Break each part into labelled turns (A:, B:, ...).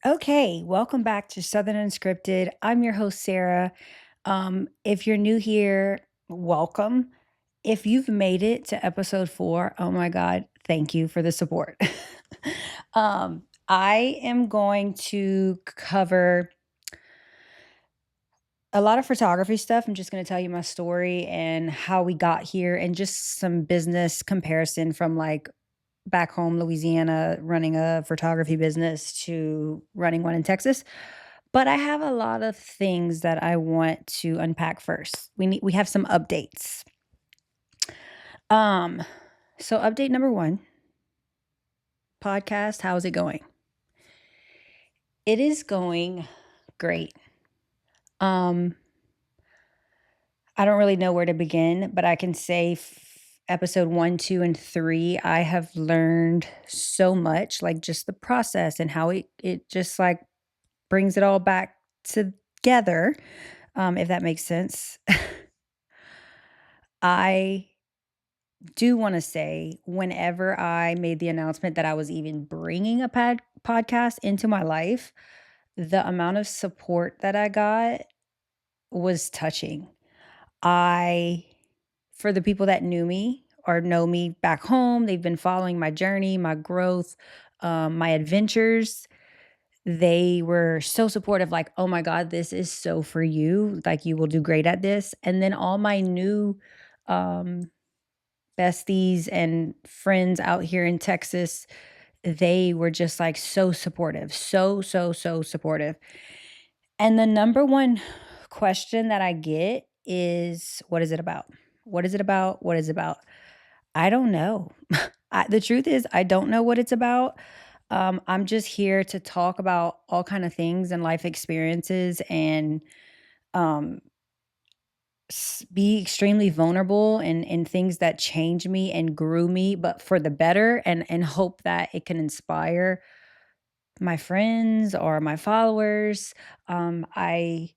A: Okay, welcome back to Southern Unscripted. I'm your host, Sarah. If you're new here, welcome. If you've made it to episode 4, oh my God, thank you for the support. I am going to cover a lot of photography stuff. I'm just going to tell you my story and how we got here and just some business comparison from like back home, Louisiana, running a photography business to running one in Texas. But I have a lot of things that I want to unpack first. We have some updates. Um, so update number 1, podcast, how's it going? It is going great. Um, I don't really know where to begin, but I can say episode 1, 2, and 3, I have learned so much, like just the process and how it just like brings it all back together, if that makes sense. I do want to say, whenever I made the announcement that I was even bringing a podcast into my life, the amount of support that I got was touching. I, for the people that knew me or know me back home, they've been following my journey, my growth, my adventures. They were so supportive, like, oh my God, this is so for you. Like, you will do great at this. And then all my new um, besties and friends out here in Texas, they were just like so supportive, so supportive. And the number one question that I get is, what is it about? What is it about? What is it about? I don't know. The truth is, I don't know what it's about. I'm just here to talk about all kind of things and life experiences and um, be extremely vulnerable in things that change me and grew me, but for the better, and hope that it can inspire my friends or my followers. I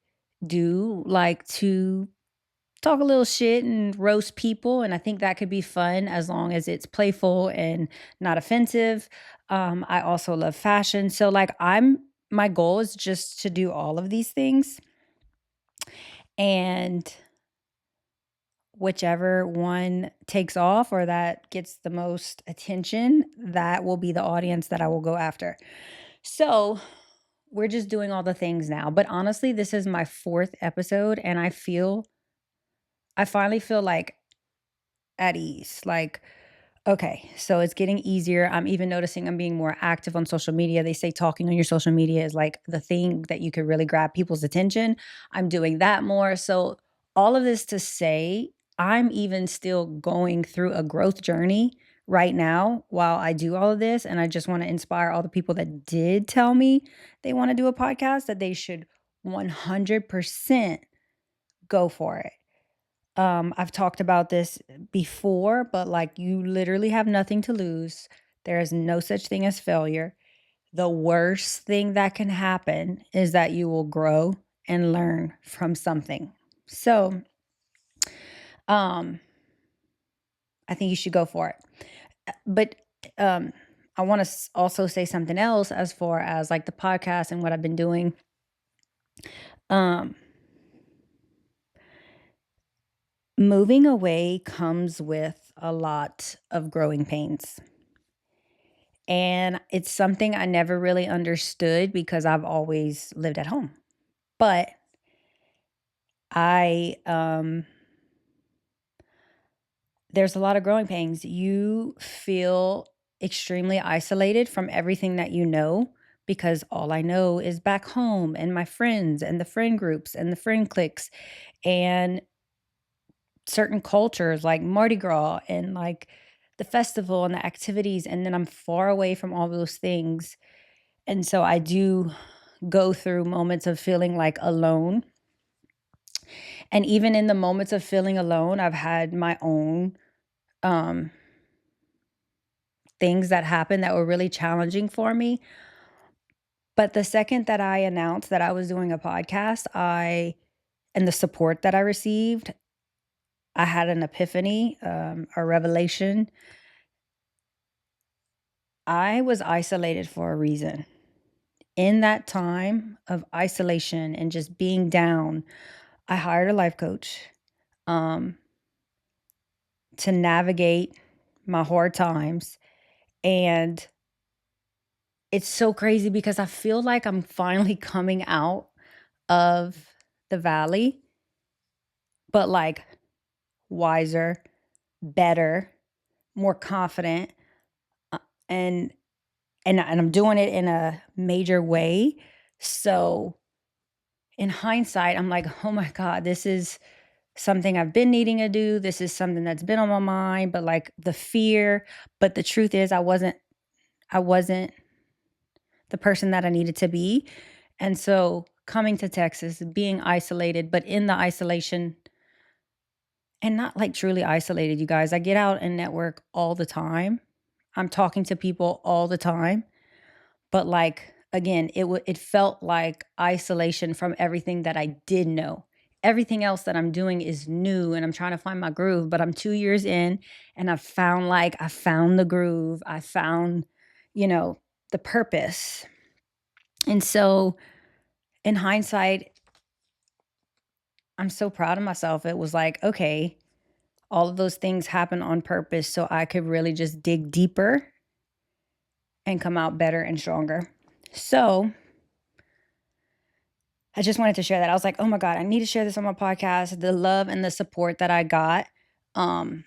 A: do like to talk a little shit and roast people, and I think that could be fun as long as it's playful and not offensive. I also love fashion, so like my goal is just to do all of these things, and whichever one takes off or that gets the most attention, that will be the audience that I will go after. So, we're just doing all the things now. But honestly, this is my 4th episode and I finally feel like at ease. Like, okay, so it's getting easier. I'm even noticing I'm being more active on social media. They say talking on your social media is like the thing that you could really grab people's attention. I'm doing that more. So, all of this to say, I'm even still going through a growth journey right now while I do all of this. And I just want to inspire all the people that did tell me they want to do a podcast that they should 100% go for it. I've talked about this before, but like you literally have nothing to lose. There is no such thing as failure. The worst thing that can happen is that you will grow and learn from something. So, um, I think you should go for it. But um, I want to also say something else as far as like the podcast and what I've been doing. Um, Moving away comes with a lot of growing pains. And it's something I never really understood because I've always lived at home. But I there's a lot of growing pains. You feel extremely isolated from everything that you know because all I know is back home and my friends and the friend groups and the friend cliques and certain cultures like Mardi Gras and like the festival and the activities. And then I'm far away from all those things. And so I do go through moments of feeling like alone. And even in the moments of feeling alone, I've had my own um, things that happened that were really challenging for me. But the second that I announced that I was doing a podcast, and the support that I received, I had an epiphany, a revelation. I was isolated for a reason. in that time of isolation and just being down, I hired a life coach um, to navigate my hard times. And it's so crazy because I feel like I'm finally coming out of the valley, but like wiser, better, more confident, uh, and and I'm doing it in a major way. So in hindsight, I'm like, "Oh my god, this is something I've been needing to do. This is something that's been on my mind, but like the fear, but the truth is I wasn't the person that I needed to be." And so coming to Texas, being isolated, but in the isolation and not like truly isolated, you guys. I get out and network all the time. I'm talking to people all the time. But, like, again, it felt like isolation from everything that I did know. Everything else that I'm doing is new, and I'm trying to find my groove, but I'm 2 years in, and I found the groove. I found, the purpose. And so, in hindsight, I'm so proud of myself. It was like, "Okay, all of those things happen on purpose so I could really just dig deeper and come out better and stronger." So I just wanted to share that. I was like, "Oh my god, I need to share this on my podcast." The love and the support that I got, um,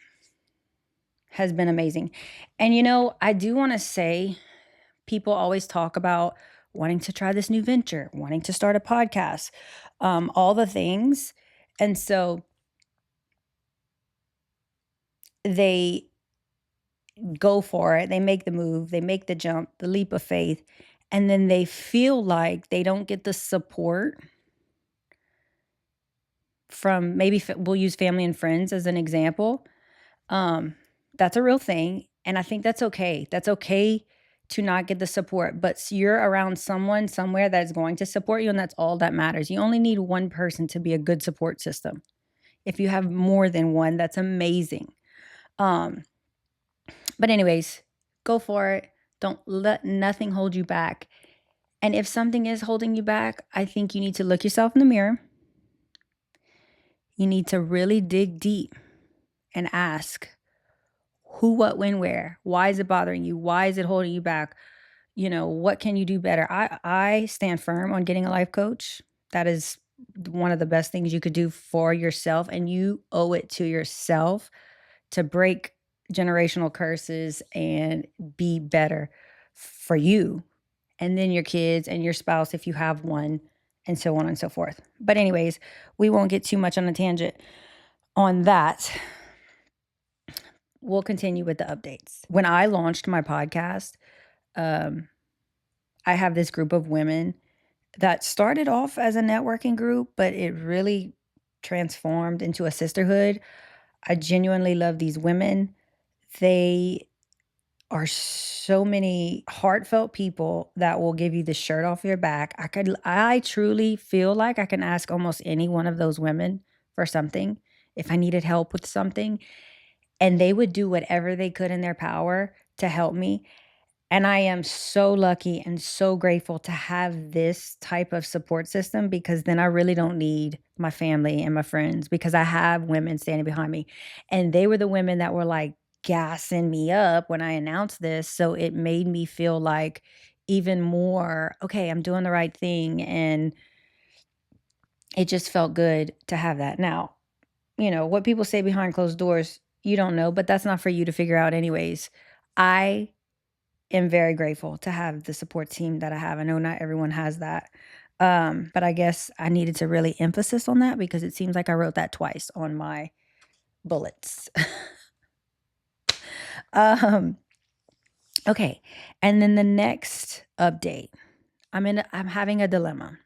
A: has been amazing. And, I do wanna say people always talk about wanting to try this new venture, wanting to start a podcast, all the things. And so they go for it, they make the move, they make the jump, the leap of faith, and then they feel like they don't get the support from maybe we'll use family and friends as an example. Um, that's a real thing, and I think that's okay. That's okay to not get the support, but you're around someone somewhere that's going to support you, and that's all that matters. You only need one person to be a good support system. If you have more than one, that's amazing. Um, but anyways, go for it. Don't let nothing hold you back. And if something is holding you back, I think you need to look yourself in the mirror. You need to really dig deep and ask who, what, when, where. Why is it bothering you? Why is it holding you back? What can you do better? I stand firm on getting a life coach. That is one of the best things you could do for yourself, and you owe it to yourself to break generational curses and be better for you, and then your kids and your spouse if you have one, and so on and so forth. But anyways, we won't get too much on a tangent on that. We'll continue with the updates. When I launched my podcast, um, I have this group of women that started off as a networking group, but it really transformed into a sisterhood. I genuinely love these women. They are so many heartfelt people that will give you the shirt off your back. I truly feel like I can ask almost any one of those women for something if I needed help with something, and they would do whatever they could in their power to help me. And I am so lucky and so grateful to have this type of support system, because then I really don't need my family and my friends, because I have women standing behind me. And they were the women that were like gassing me up when I announced this. So it made me feel like even more, okay, I'm doing the right thing. And it just felt good to have that. Now, what people say behind closed doors, you don't know, but that's not for you to figure out, anyways. I am very grateful to have the support team that I have. I know not everyone has that. But I guess I needed to really emphasis on that because it seems like I wrote that twice on my bullets. um, okay. And then the next update, I'm having a dilemma.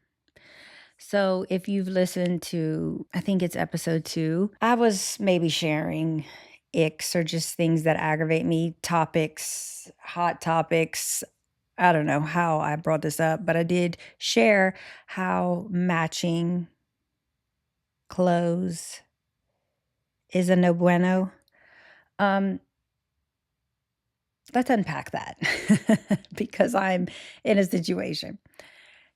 A: So if you've listened to, I think it's episode 2, I was maybe sharing icks or just things that aggravate me, topics, hot topics. I don't know how I brought this up, but I did share how matching clothes is a no bueno. Um, let's unpack that because I'm in a situation.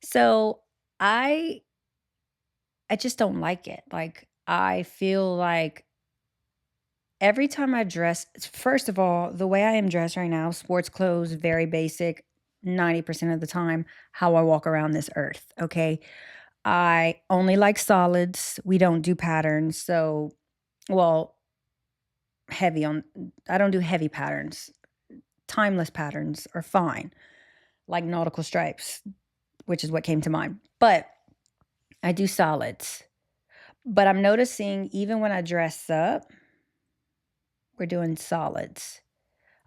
A: So, I I just don't like it. Like, I feel like every time I dress, first of all, the way I am dressed right now, sports clothes, very basic, 90% of the time, how I walk around this earth, okay? I only like solids. We don't do patterns. So, well, heavy on, I don't do heavy patterns. Timeless patterns are fine, like nautical stripes, which is what came to mind. But I do solids. But I'm noticing even when I dress up, we're doing solids.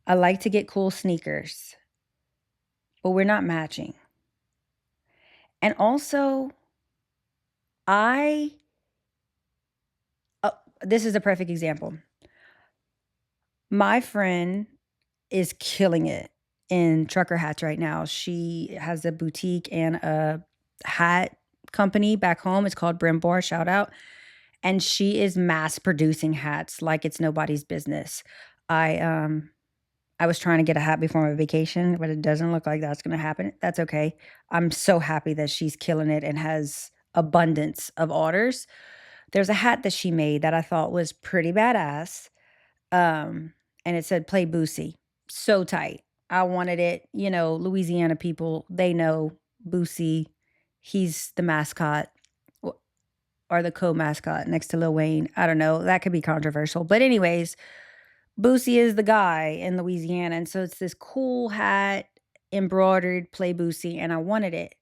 A: I like to get cool sneakers, but we're not matching. And also, I, uh, this is a perfect example. My friend is killing it in trucker hats right now. She has a boutique and a hat company back home. It's called Brim Bar, shout out. And she is mass producing hats like it's nobody's business. I um I was trying to get a hat before my vacation, but it doesn't look like that's going to happen. That's okay. I'm so happy that she's killing it and has abundance of orders. There's a hat that she made that I thought was pretty badass. Um, and it said "Play Boosie." So tight. I wanted it. You know, Louisiana people, they know Boosie. He's the mascot w- or the co-mascot next to Lil Wayne. I don't know. That could be controversial. But anyways, Boosie is the guy in Louisiana, and so it's this cool hat, embroidered "Play Boosie," and I wanted it.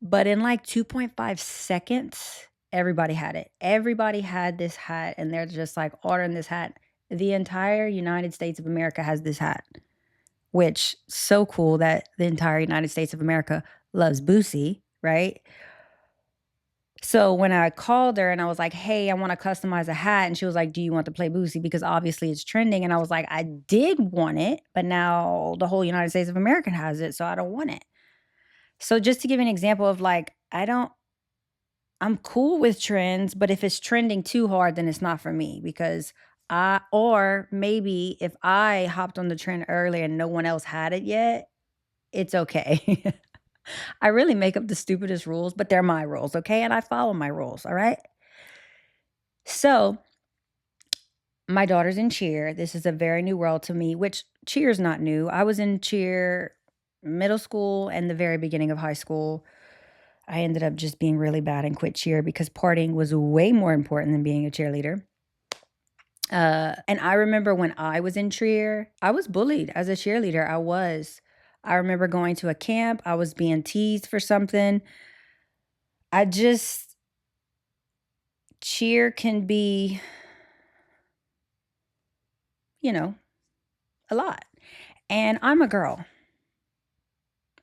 A: But in like 2.5 seconds, everybody had it. Everybody had this hat, and they're just like ordering this hat. The entire United States of America has this hat, which so cool that the entire United States of America loves Boosie, right? So when I called her and I was like, "Hey, I wanna customize a hat," and she was like, "Do you want to play Boosie? Because obviously it's trending." And I was like, "I did want it, but now the whole United States of America has it, so I don't want it." So just to give you an example of like, I'm cool with trends, but if it's trending too hard, then it's not for me because or maybe if I hopped on the trend early and no one else had it yet, it's okay. I really make up the stupidest rules, but they're my rules, okay? And I follow my rules, all right? So my daughter's in cheer. This is a very new world to me, which cheer is not new. I was in cheer middle school and the very beginning of high school. I ended up just being really bad and quit cheer because partying was way more important than being a cheerleader. And I remember when I was in cheer, I was bullied as a cheerleader. I was. I remember going to a camp, I was being teased for something. I just, cheer can be, you know, a lot. And I'm a girl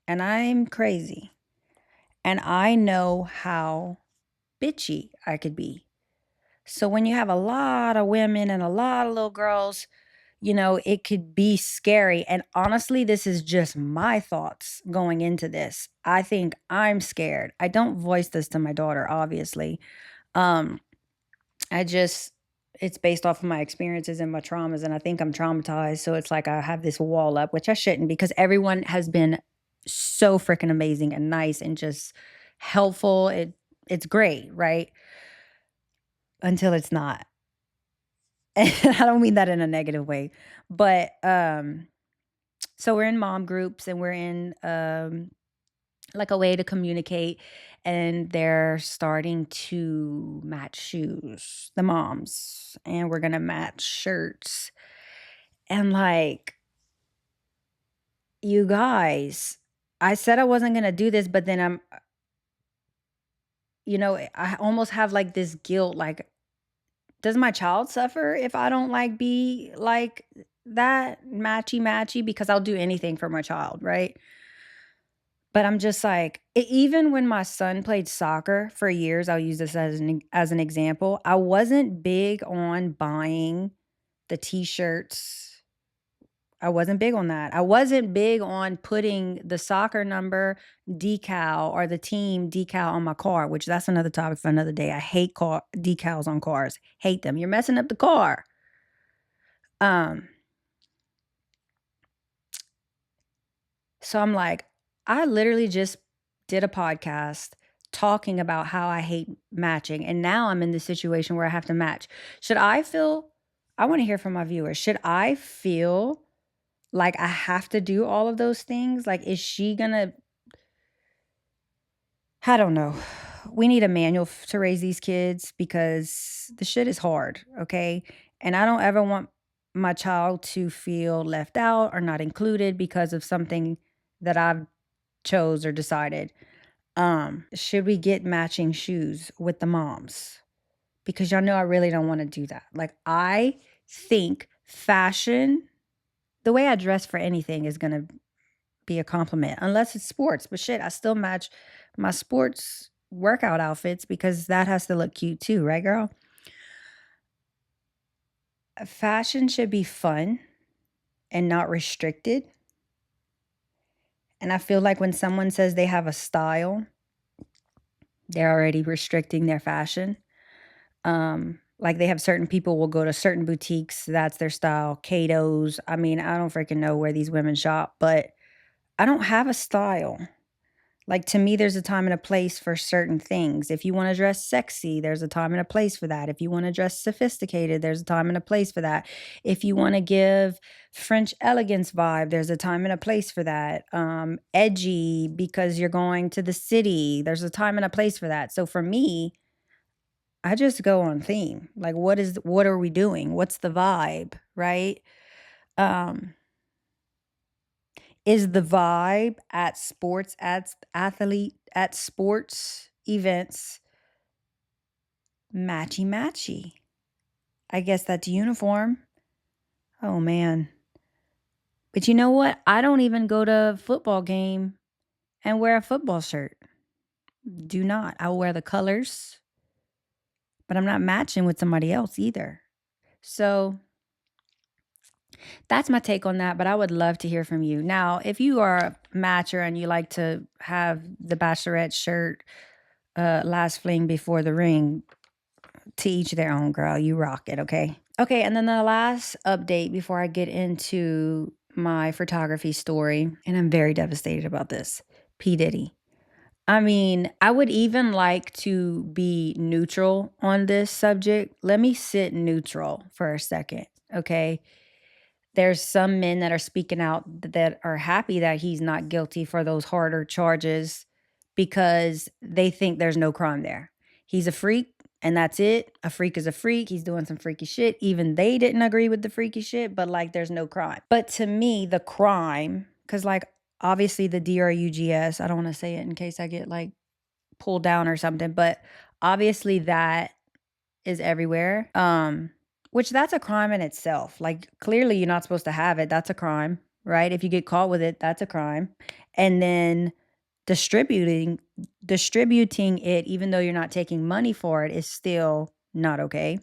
A: and I'm crazy. And I know how bitchy I could be. So when you have a lot of women and a lot of little girls, you know, it could be scary. And honestly, this is just my thoughts going into this. I think I'm scared. I don't voice this to my daughter, obviously. Um, I just, it's based off of my experiences and my traumas. And I think I'm traumatized. So it's like I have this wall up, which I shouldn't because everyone has been so freaking amazing and nice and just helpful. It's great, right? Until it's not. And I don't mean that in a negative way. But so we're in mom groups and we're in like a way to communicate and they're starting to match shoes, the moms, and we're going to match shirts. And like, you guys, I said I wasn't going to do this, but then I almost have like this guilt like does my child suffer if I don't like be like that matchy matchy because I'll do anything for my child, right? But I'm just like, even when my son played soccer for years, I'll use this as an example. I wasn't big on buying the t-shirts. I wasn't big on that. I wasn't big on putting the soccer number decal or the team decal on my car, which that's another topic for another day. I hate car decals on cars. Hate them. You're messing up the car. Um, so I'm like, I literally just did a podcast talking about how I hate matching, and now I'm in this situation where I have to match. Should I feel I wanna hear from my viewers. Should I feel like I have to do all of those things? Like, is she gonna I don't know. We need a manual to raise these kids because the shit is hard, okay? And I don't ever want my child to feel left out or not included because of something that I've chose or decided. Should we get matching shoes with the moms? Because y'all know I really don't want to do that. Like, I think fashion, the way I dress for anything is going to be a compliment, unless it's sports. But shit, I still match my sports workout outfits because that has to look cute too, right, girl? Fashion should be fun and not restricted. And I feel like when someone says they have a style, they're already restricting their fashion. Like they have certain people will go to certain boutiques, that's their style. Cato's. I mean, I don't freaking know where these women shop, but I don't have a style. Like, to me, there's a time and a place for certain things. If you wanna dress sexy, there's a time and a place for that. If you wanna dress sophisticated, there's a time and a place for that. If you wanna give French elegance vibe, there's a time and a place for that. Edgy because you're going to the city, there's a time and a place for that. So for me, I just go on theme. Like, what are we doing? What's the vibe, right? Um Is the vibe at sports events matchy matchy? I guess that's uniform. Oh man. But you know what? I don't even go to a football game and wear a football shirt. Do not. I'll wear the colors, but I'm not matching with somebody else either. So that's my take on that, but I would love to hear from you. Now, if you are a matcher and you like to have the bachelorette shirt, last fling before the ring, to each their own, girl. You rock it, okay? Okay, and then the last update before I get into my photography story, and I'm very devastated about this. P. Diddy. I mean, I would even like to be neutral on this subject. Let me sit neutral for a second, okay? There's some men that are speaking out that are happy that he's not guilty for those harder charges because they think there's no crime there. He's a freak and that's it. A freak is a freak. He's doing some freaky shit. Even they didn't agree with the freaky shit, but like there's no crime. But to me, the crime, because like obviously the drugs, I don't want to say it in case I get like pulled down or something, but obviously that is everywhere. Which that's a crime in itself. Like clearly you're not supposed to have it. That's a crime, right? If you get caught with it, that's a crime. And then distributing distributing it even though you're not taking money for it is still not okay.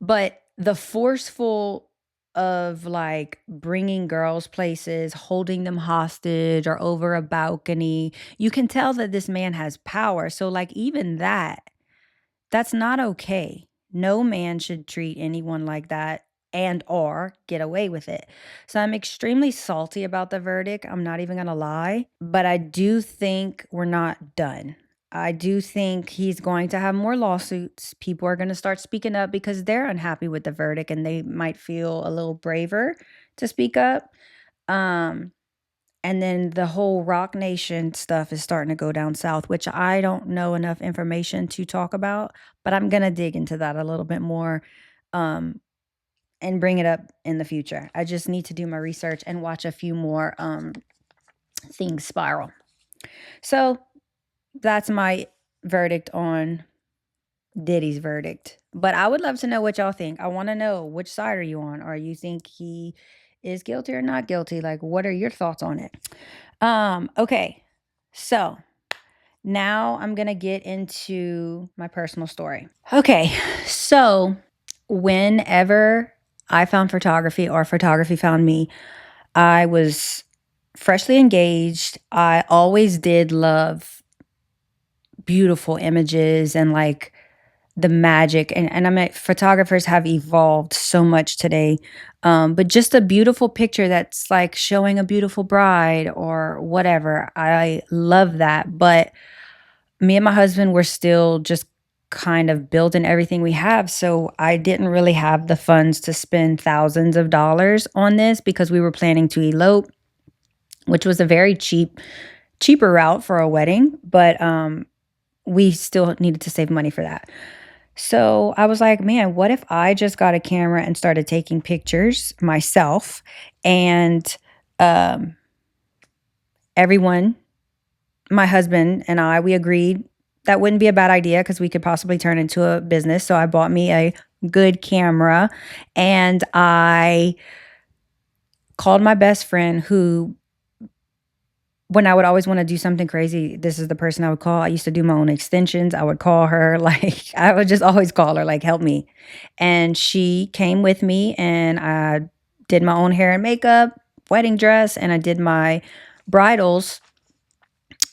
A: But the forceful of like bringing girls places, holding them hostage or over a balcony, you can tell that this man has power. So like even that's not okay. No man should treat anyone like that and or get away with it. So I'm extremely salty about the verdict. I'm not even going to lie, but I do think we're not done. I do think he's going to have more lawsuits. People are going to start speaking up because they're unhappy with the verdict and they might feel a little braver to speak up. Um and then the whole Rock Nation stuff is starting to go down south, which I don't know enough information to talk about, but I'm going to dig into that a little bit more um, and bring it up in the future. I just need to do my research and watch a few more things spiral. So that's my verdict on Diddy's verdict. But I would love to know what y'all think. I want to know, which side are you on? Or you think he is guilty or not guilty? Like, what are your thoughts on it? Okay. So now I'm going to get into my personal story. Okay. So whenever I found photography or photography found me, I was freshly engaged. I always did love beautiful images and like the magic, and I mean, photographers have evolved so much today, but just a beautiful picture that's, like, showing a beautiful bride or whatever, I love that, but me and my husband were still just kind of building everything we have, so I didn't really have the funds to spend thousands of dollars on this because we were planning to elope, which was a very cheaper route for a wedding, but, we still needed to save money for that. So I was like, man, what if I just got a camera and started taking pictures myself? And um, everyone, my husband and I, we agreed that wouldn't be a bad idea because we could possibly turn into a business. So I bought me a good camera and I called my best friend who, when I would always wanna do something crazy, this is the person I would call. I used to do my own extensions. I would call her, like, I would just always call her, like, "Help me." And she came with me, and I did my own hair and makeup, wedding dress, and I did my bridals.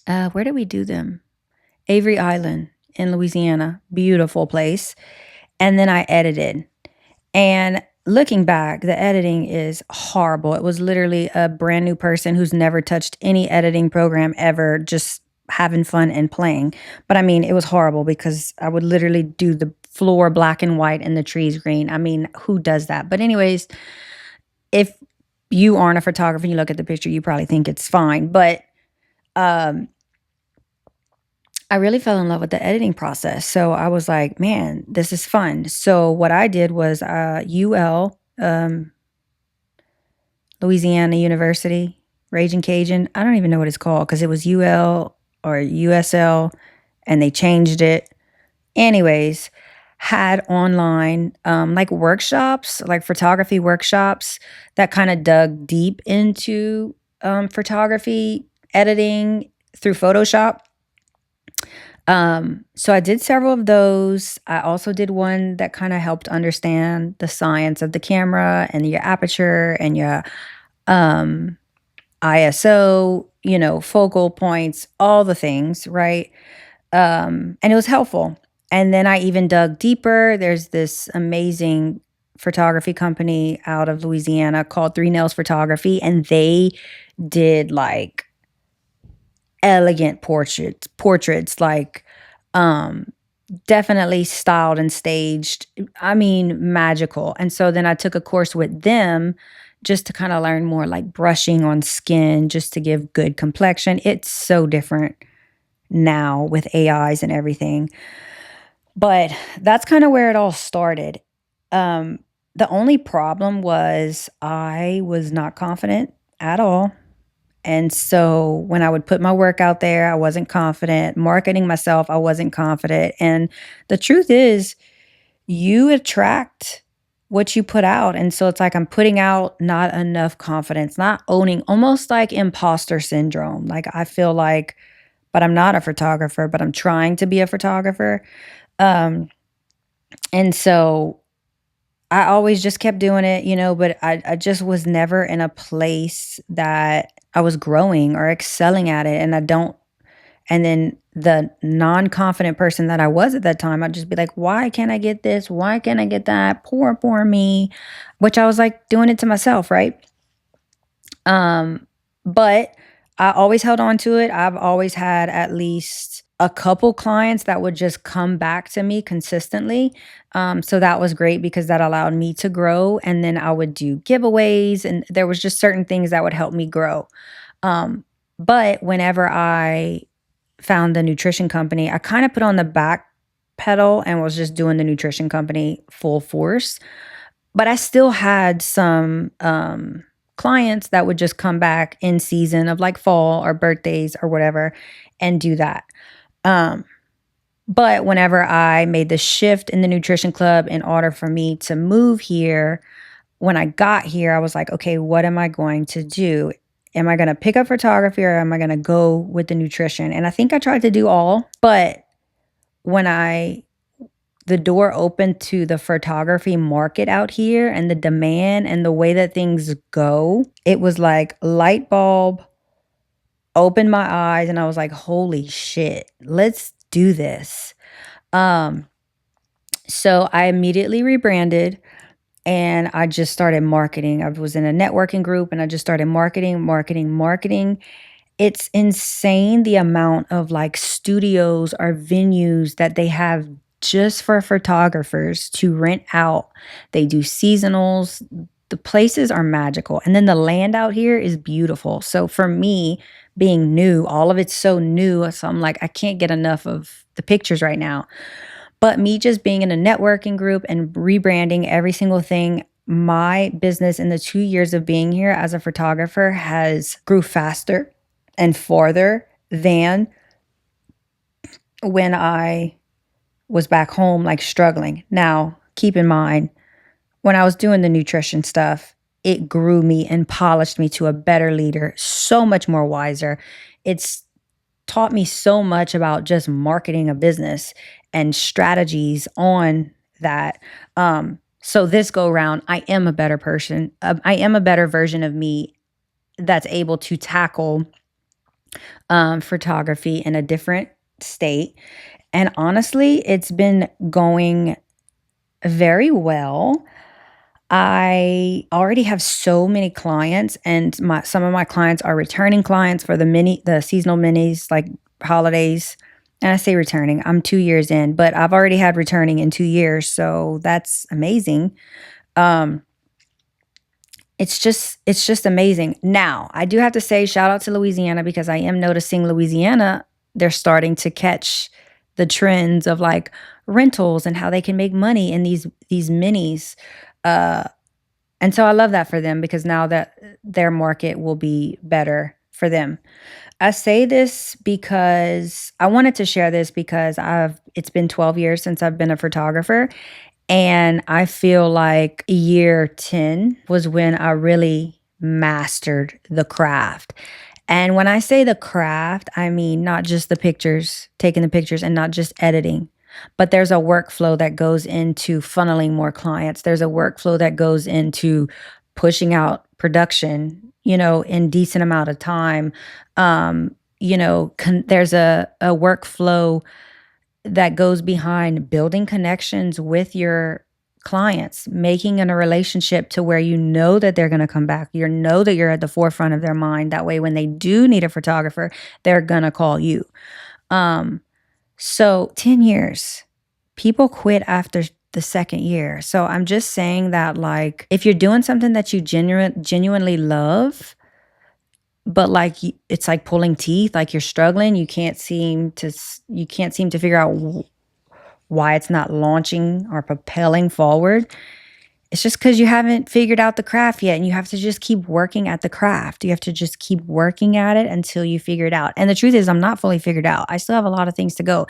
A: Where did we do them? Avery Island in Louisiana. Beautiful place. And then I edited. And looking back, the editing is horrible. It was literally a brand new person who's never touched any editing program ever, just having fun and playing. But I mean, it was horrible because I would literally do the floor black and white and the trees green. I mean, who does that? But, anyways, if you aren't a photographer and you look at the picture, you probably think it's fine. But um, I really fell in love with the editing process. So I was like, man, this is fun. So what I did was Louisiana University, Raging Cajun. I don't even know what it's called because it was UL or USL and they changed it. Anyways, had online like workshops, like photography workshops that kind of dug deep into photography editing through Photoshop. So I did several of those. I also did one that kind of helped understand the science of the camera and your aperture and your um ISO, focal points, all the things, right? And it was helpful. And then I even dug deeper. There's this amazing photography company out of Louisiana called Three Nails Photography, and they did like elegant portraits like um definitely styled and staged. I mean, magical. And so then I took a course with them just to kind of learn more like brushing on skin, just to give good complexion. It's so different now with AIs and everything. But that's kind of where it all started. Um, the only problem was I was not confident at all. And so when I would put my work out there, I wasn't confident. Marketing myself, I wasn't confident. And the truth is, you attract what you put out. And so it's like I'm putting out not enough confidence, not owning, almost like imposter syndrome. Like I feel like, but I'm not a photographer, but I'm trying to be a photographer. Um, and so I always just kept doing it, but I just was never in a place that I was growing or excelling at it. And then the non-confident person that I was at that time, I'd just be like, why can't I get this? Why can't I get that? Poor me, which I was like doing it to myself, right? Um, but I always held on to it. I've always had at least a couple clients that would just come back to me consistently. So that was great because that allowed me to grow. And then I would do giveaways, and there was just certain things that would help me grow. Um, but whenever I found the nutrition company, I kind of put on the back pedal and was just doing the nutrition company full force. But I still had some clients that would just come back in season of like fall or birthdays or whatever and do that. Um, but whenever I made the shift in the nutrition club in order for me to move here, when I got here, I was like, okay, what am I going to do? Am I going to pick up photography or am I going to go with the nutrition? And I think I tried to do all, but when the door opened to the photography market out here and the demand and the way that things go, it was like light bulb opened my eyes and I was like, holy shit, let's do this. Um, So I immediately rebranded and I just started marketing. I was in a networking group and I just started marketing, marketing, marketing. It's insane the amount of like studios or venues that they have just for photographers to rent out. They do seasonals. The places are magical. And then the land out here is beautiful. So for me, being new, all of it's so new. So I'm like, I can't get enough of the pictures right now. But me just being in a networking group and rebranding every single thing, my business in the 2 years of being here as a photographer has grew faster and farther than when I was back home, like struggling. Now, keep in mind, when I was doing the nutrition stuff, it grew me and polished me to a better leader, so much more wiser. It's taught me so much about just marketing a business and strategies on that. So this go round, I am a better person. I am a better version of me that's able to tackle photography in a different state. And honestly, it's been going very well. I already have so many clients, and some of my clients are returning clients for the seasonal minis, like holidays. And I say returning, I'm 2 years in, but I've already had returning in 2 years, so that's amazing. Um, it's just amazing. Now, I do have to say shout out to Louisiana because I am noticing Louisiana, they're starting to catch the trends of like rentals and how they can make money in these minis. Uh and so I love that for them because now that their market will be better for them. I say this because I wanted to share this because it's been 12 years since I've been a photographer, and I feel like year 10 was when I really mastered the craft. And when I say the craft, I mean not just the pictures, taking the pictures and not just editing, but there's a workflow that goes into funneling more clients. There's a workflow that goes into pushing out production, in decent amount of time. There's a workflow that goes behind building connections with your clients, making in a relationship to where you know that they're going to come back. You know that you're at the forefront of their mind. That way, when they do need a photographer, they're going to call you. So 10 years, people quit after the second year. So I'm just saying that, like, if you're doing something that you genuinely love, but like it's like pulling teeth, like you're struggling, you can't seem to figure out why it's not launching or propelling forward. It's just because you haven't figured out the craft yet, and you have to just keep working at the craft. You have to just keep working at it until you figure it out. And the truth is, I'm not fully figured out. I still have a lot of things to go.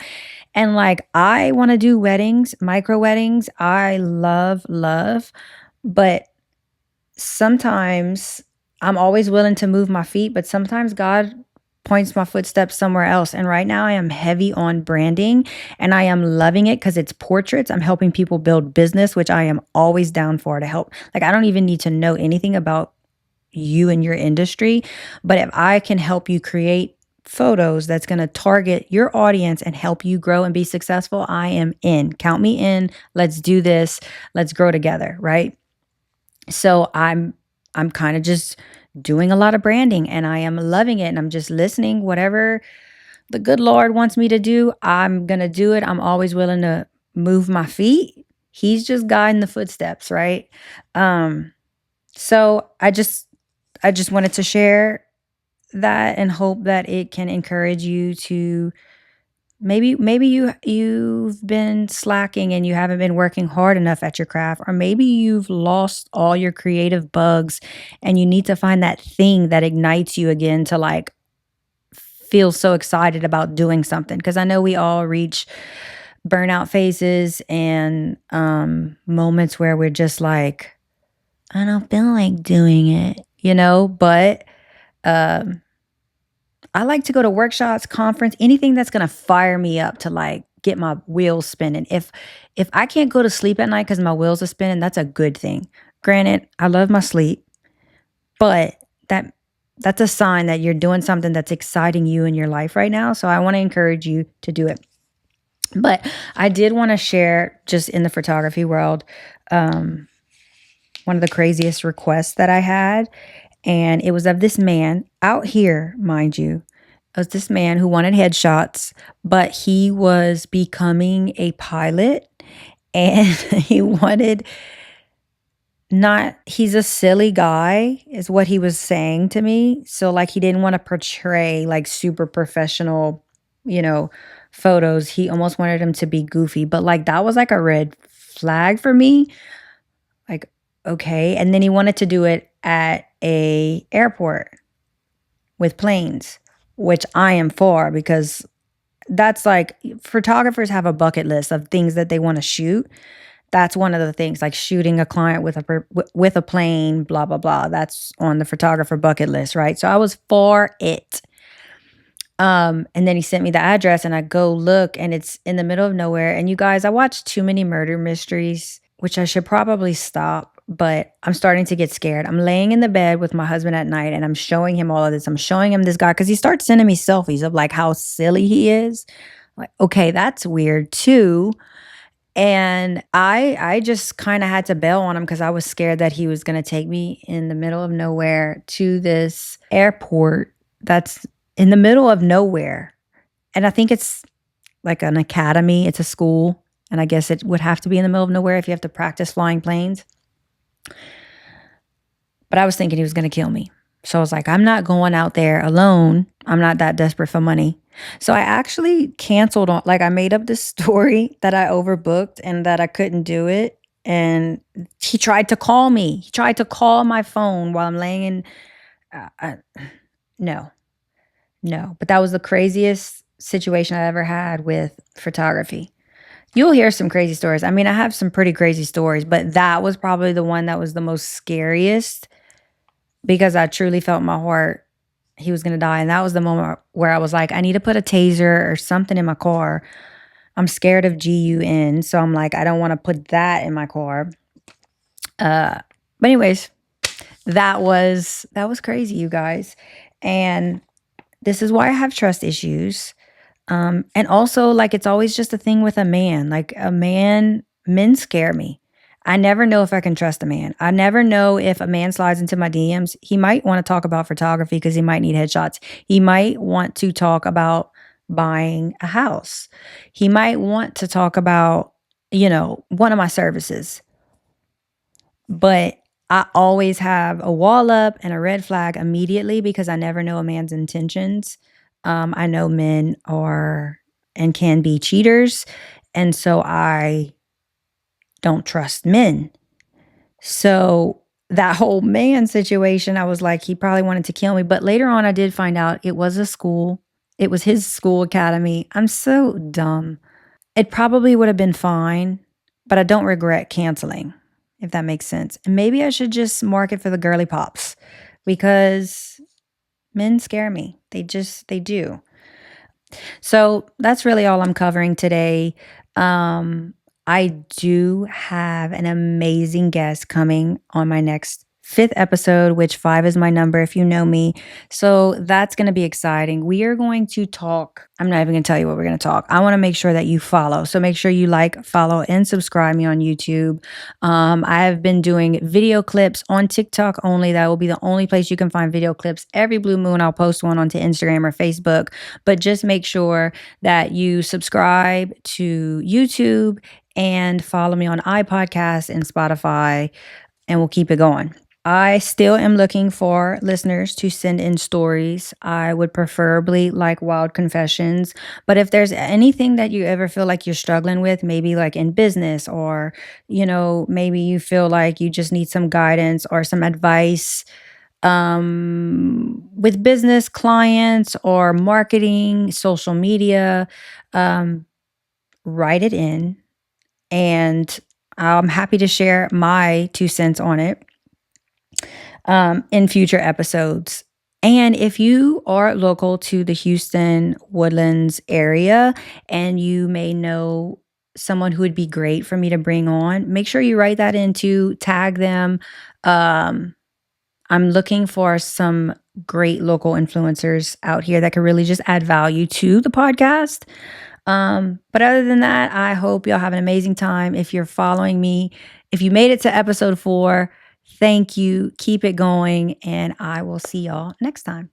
A: And like, I want to do weddings, micro weddings. I love, but sometimes I'm always willing to move my feet, but sometimes God points my footsteps somewhere else. And right now I am heavy on branding and I am loving it because it's portraits. I'm helping people build business, which I am always down for to help. Like, I don't even need to know anything about you and your industry, but if I can help you create photos that's going to target your audience and help you grow and be successful, I am in. Count me in. Let's do this. Let's grow together, right? So I'm kind of just doing a lot of branding and I am loving it, and I'm just listening. Whatever the good Lord wants me to do, I'm going to do it. I'm always willing to move my feet. He's just guiding the footsteps, right? Um so I just wanted to share that and hope that it can encourage you to maybe you've been slacking and you haven't been working hard enough at your craft, or maybe you've lost all your creative bugs and you need to find that thing that ignites you again to like feel so excited about doing something, because I know we all reach burnout phases and moments where we're just like, I don't feel like doing it, but um I like to go to workshops, conference, anything that's gonna fire me up to like get my wheels spinning. If I can't go to sleep at night because my wheels are spinning, that's a good thing. Granted, I love my sleep, but that's a sign that you're doing something that's exciting you in your life right now. So I want to encourage you to do it. But I did want to share, just in the photography world, um, one of the craziest requests that I had. And it was of this man out here, mind you. It was this man who wanted headshots, but he was becoming a pilot and he wanted not, he's a silly guy, is what he was saying to me. So, like, he didn't want to portray like super professional, you know, photos. He almost wanted him to be goofy, but like that was like a red flag for me. Like, okay. And then he wanted to do it at a airport with planes, which I am for, because that's like, photographers have a bucket list of things that they want to shoot. That's one of the things, like shooting a client with with a plane, blah blah blah. That's on the photographer bucket list, right? So I was for it. And then he sent me the address and I go look and it's in the middle of nowhere. And you guys, I watch too many murder mysteries, which I should probably stop, but I'm starting to get scared. I'm laying in the bed with my husband at night and I'm showing him all of this. I'm showing him this guy because he starts sending me selfies of like how silly he is. Like, okay, that's weird too. And I just kind of had to bail on him because I was scared that he was going to take me in the middle of nowhere to this airport that's in the middle of nowhere. And I think it's like an academy, it's a school. And I guess it would have to be in the middle of nowhere if you have to practice flying planes. But I was thinking he was going to kill me. So I was like, I'm not going out there alone. I'm not that desperate for money. So I actually canceled on, like, I made up this story that I overbooked and that I couldn't do it. And he tried to call me. He tried to call my phone while I'm laying in. Uh, uh, no, no. But that was the craziest situation I ever had with photography. You'll hear some crazy stories. I mean, I have some pretty crazy stories, but that was probably the one that was the most scariest because I truly felt my heart he was going to die. And that was the moment where I was like, I need to put a taser or something in my car. I'm scared of GUN. So I'm like, I don't want to put that in my car. But anyways, that was crazy, you guys. And this is why I have trust issues. And also, like, it's always just a thing with a man. Like, men scare me. I never know if I can trust a man. I never know if a man slides into my DMs. He might want to talk about photography because he might need headshots. He might want to talk about buying a house. He might want to talk about, one of my services. But I always have a wall up and a red flag immediately because I never know a man's intentions. I know men are and can be cheaters. And so I don't trust men. So that whole man situation, I was like, he probably wanted to kill me. But later on, I did find out it was a school, it was his school academy. I'm so dumb. It probably would have been fine, but I don't regret canceling, if that makes sense. And maybe I should just market for the girly pops because men scare me. They do. So that's really all I'm covering today. I do have an amazing guest coming on my next fifth episode, which five is my number if you know me. So that's going to be exciting. We are going to talk. I'm not even going to tell you what we're going to talk. I want to make sure that you follow. So make sure you like, follow, and subscribe me on YouTube. I have been doing video clips on TikTok only. That will be the only place you can find video clips. Every blue moon, I'll post one onto Instagram or Facebook. But just make sure that you subscribe to YouTube and follow me on iPodcasts and Spotify, and we'll keep it going. I still am looking for listeners to send in stories. I would preferably like wild confessions. But if there's anything that you ever feel like you're struggling with, maybe like in business or, maybe you feel like you just need some guidance or some advice with business clients or marketing, social media, write it in. And I'm happy to share my 2 cents on it in future episodes. And if you are local to the Houston Woodlands area and you may know someone who would be great for me to bring on, make sure you write that in to tag them. I'm looking for some great local influencers out here that could really just add value to the podcast. But other than that, I hope y'all have an amazing time. If you're following me, if you made it to episode 4, thank you. Keep it going, and I will see y'all next time.